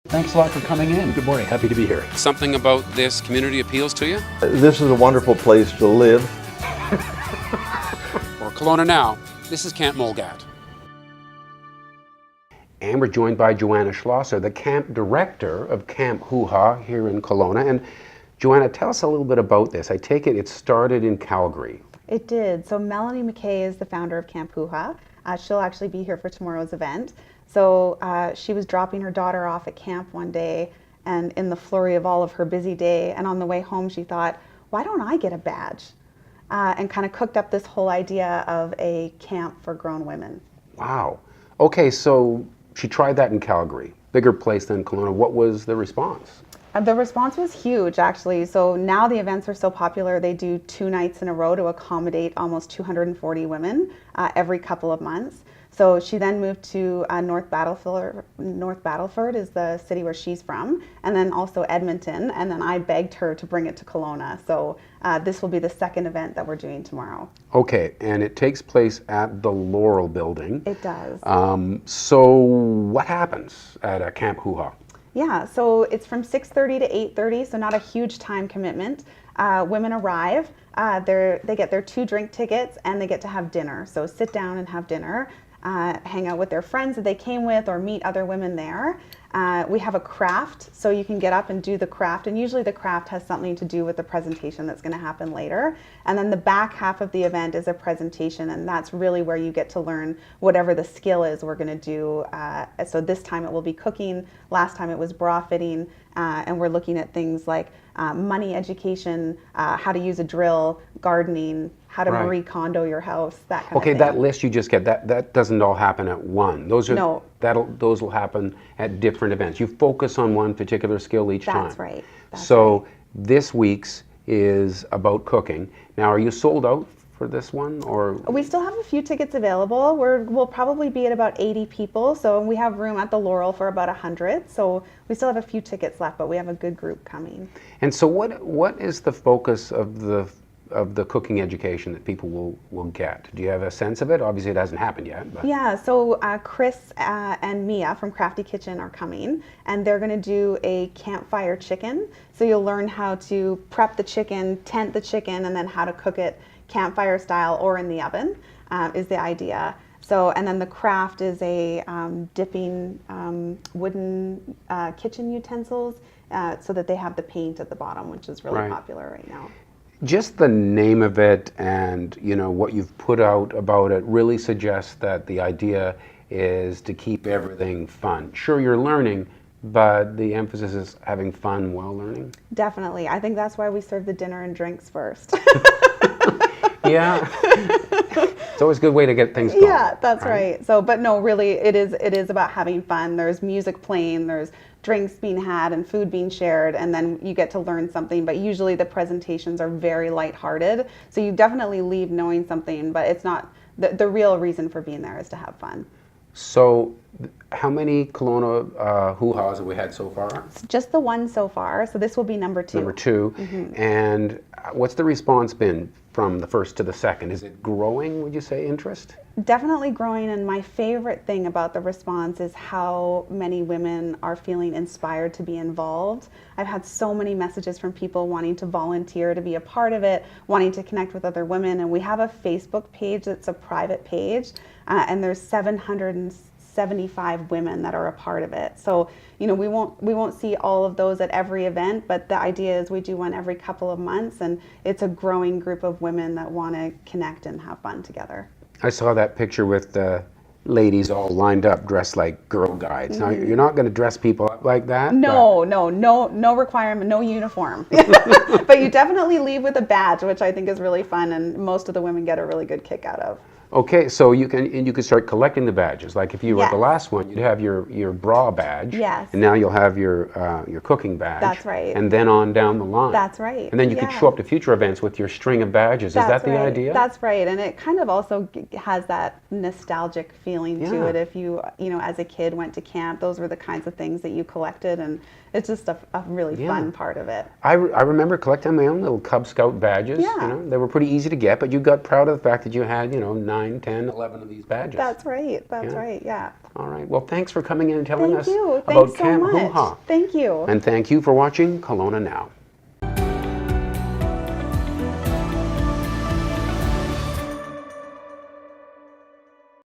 Thanks a lot for coming in. Good morning. Happy to be here. Something about this community appeals to you? This is a wonderful place to live. For KelownaNow, this is Camp Mulgat. And we're joined by Joanna Schlosser, the camp director of Camp Hoo-Ha here in Kelowna. And Joanna, tell us a little bit about this. I take it started in Calgary. It did. So Melanie McKay is the founder of Camp Hoo-Ha. She'll actually be here for tomorrow's event. So she was dropping her daughter off at camp one day, and in the flurry of all of her busy day, and on the way home she thought, why don't I get a badge? And kind of cooked up this whole idea of a camp for grown women. Wow. Okay, so she tried that in Calgary, bigger place than Kelowna. What was the response? The response was huge, actually. So now the events are so popular, they do 2 nights in a row to accommodate almost 240 women every couple of months. So she then moved to North Battleford is the city where she's from, and then also Edmonton, and then I begged her to bring it to Kelowna. So this will be the second event that we're doing tomorrow. Okay, and it takes place at the Laurel Building. It does. So what happens at Camp Hoo-Ha? Yeah, so it's from 6:30 to 8:30, so not a huge time commitment. Women arrive, they get their 2 drink tickets, and they get to have dinner. So sit down and have dinner. Hang out with their friends that they came with or meet other women there. We have a craft, so you can get up and do the craft, and usually the craft has something to do with the presentation that's going to happen later. And then the back half of the event is a presentation, and that's really where you get to learn whatever the skill is we're going to do. So this time it will be cooking, last time it was bra fitting, and we're looking at things like money education, how to use a drill, gardening, how to Marie Kondo your house, that kind of thing. Okay, that list you just get, that doesn't all happen at one. Those will happen at different events. You focus on one particular skill each time. That's right. So this week's is about cooking. Now, are you sold out for this one, or? We still have a few tickets available. We'll probably be at about 80 people, so we have room at the Laurel for about 100. So we still have a few tickets left, but we have a good group coming. And so what is the focus of the cooking education that people will get? Do you have a sense of it? Obviously it hasn't happened yet. But. Yeah, so Chris and Mia from Crafty Kitchen are coming, and they're going to do a campfire chicken. So you'll learn how to prep the chicken, tent the chicken, and then how to cook it campfire style or in the oven is the idea. So, and then the craft is a dipping wooden kitchen utensils so that they have the paint at the bottom, which is really popular right now. Just the name of it and what you've put out about it really suggests that the idea is to keep everything fun. Sure, you're learning, but the emphasis is having fun while learning. Definitely. I think that's why we serve the dinner and drinks first. Yeah. It's always a good way to get things going. Yeah, that's right. So, but no, really, it is about having fun. There's music playing, there's drinks being had and food being shared, and then you get to learn something. But usually the presentations are very lighthearted, so you definitely leave knowing something, but it's not, the real reason for being there is to have fun. So how many Kelowna hoo-has have we had so far? It's just the one so far, so this will be number 2. Number 2. Mm-hmm. And what's the response been from the first to the second? Is it growing, would you say, interest? Definitely growing, and my favorite thing about the response is how many women are feeling inspired to be involved. I've had so many messages from people wanting to volunteer to be a part of it, wanting to connect with other women, and we have a Facebook page that's a private page, and there's 775 women that are a part of it. So, we won't see all of those at every event, but the idea is we do one every couple of months, and it's a growing group of women that want to connect and have fun together. I saw that picture with the ladies all lined up, dressed like Girl Guides. Now, you're not going to dress people up like that? No requirement, no uniform. But you definitely leave with a badge, which I think is really fun, and most of the women get a really good kick out of. Okay, so you can start collecting the badges. Like if you were at the last one, you'd have your bra badge. Yes. And now you'll have your cooking badge. That's right. And then on down the line. That's right. And then you could show up to future events with your string of badges. Is that the idea? That's right. And it kind of also has that nostalgic feeling to it. If you as a kid went to camp, those were the kinds of things that you collected, and it's just a really fun part of it. I remember collecting my own little Cub Scout badges. Yeah. They were pretty easy to get, but you got proud of the fact that you had 9 9, 10, 11 of these badges. That's right. That's Yeah. right. Yeah. All right. Well, thanks for coming in and telling Thank us you. about Thanks so Camp much. Hoo Ha. Thank you. And thank you for watching Kelowna Now.